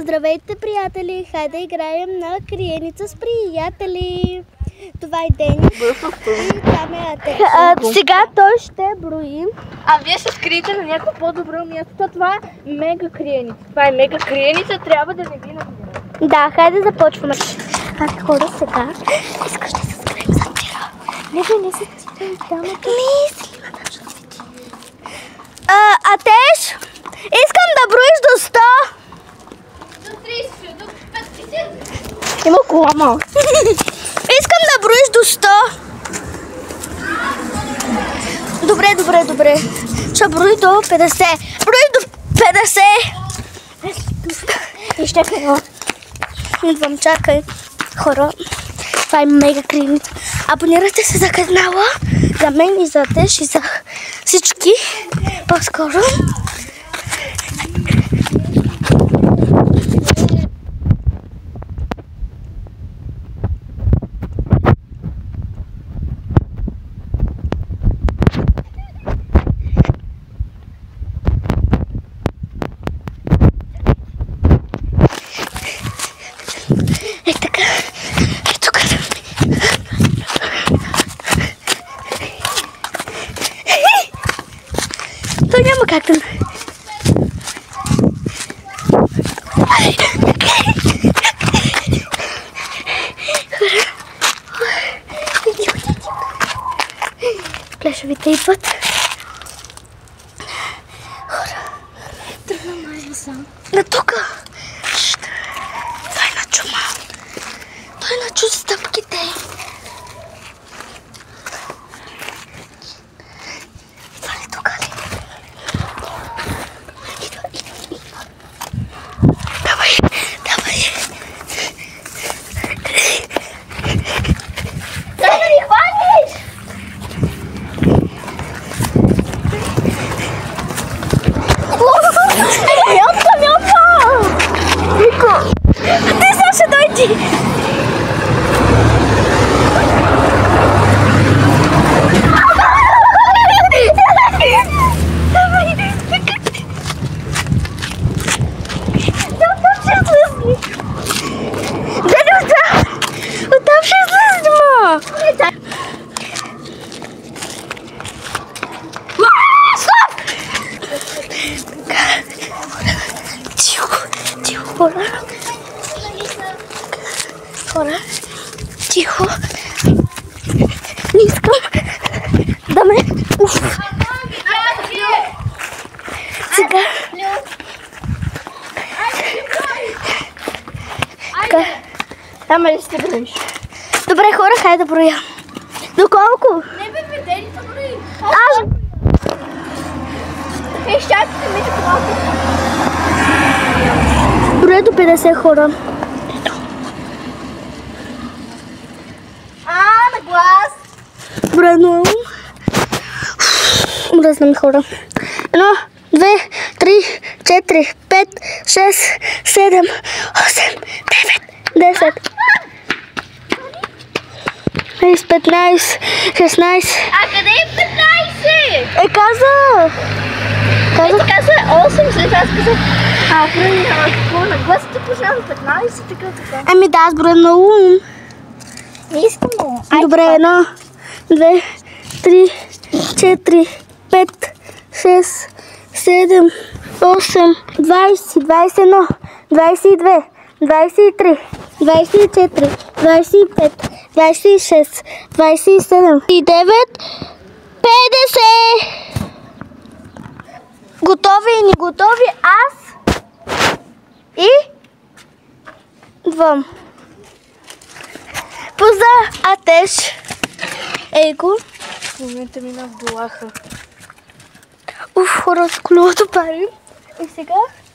Здравейте, приятели! Хайде да играем на криеница с приятели. Това е Дени и там е Атеш. Сега той ще брои. А вие се скриете на някакво по-добро място. Това е мега криеница. Това е мега криеница, трябва да не ви набира. Да, хайде да започваме. Хора, сега искаш да се скрием за тира. Не се стигам там. Мисли. Атеш, искам да броиш до 100. До 30, до 50. Има кола. Искам да броиш до 100. Добре. Ще брои до 50. Брои до 50. И ще кажа. Идвам, чакай. Хора, това е мега криеница. Абонирайте се за канала. За мен и за Теш и за всички. По-скоро. Е така. Е тук. То няма как да... Плешовите идват. Хора. Тръгна майка сам. На тука. Той е на чума. Той е на чу стъпките. Това ли тука ли? Идва. Давай. Дай да ни хванеш! Мялка! Нико! Ти Саша, дойди! Оттам ще излезни, ма! Тихо, хора. Тихо. Не искам да ме... Сега. Ама ли сте броиш? Добре, хора, хайде да броя. Доколко? Не бе, Дени се брои. Аз... Хей, щатите ми малко. Броя до 50 хора. На глас. Броя 0. Мръзна ми хора. 1, 2, 3, 4, 5, 6, 7, 8, 9, 10. 15, 16. А къде е 15? Казах. Ти каза 8, след това аз казах. Какво на глас ти пожава 15, така. Ами да, аз броя на ум. Не искам да. Добре, 1, 2, 3, 4, 5, 6, 7, 8, 20, 21, 22, 23, 24, 25, 26, 27 и 9, 50! Готови и не готови аз и двам. Поза Атеш. Его. В момента мина в долаха. Хора, с колелото пари.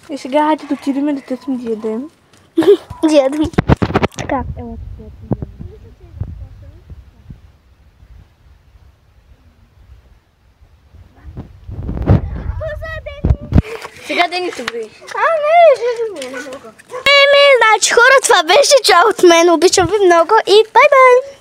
И сега хайде да отидем да тъсим да ядем. Да ядем. Така. Сега Дени се брои. Значи хора, това беше чао от мен. Обичам ви много и бай-бай!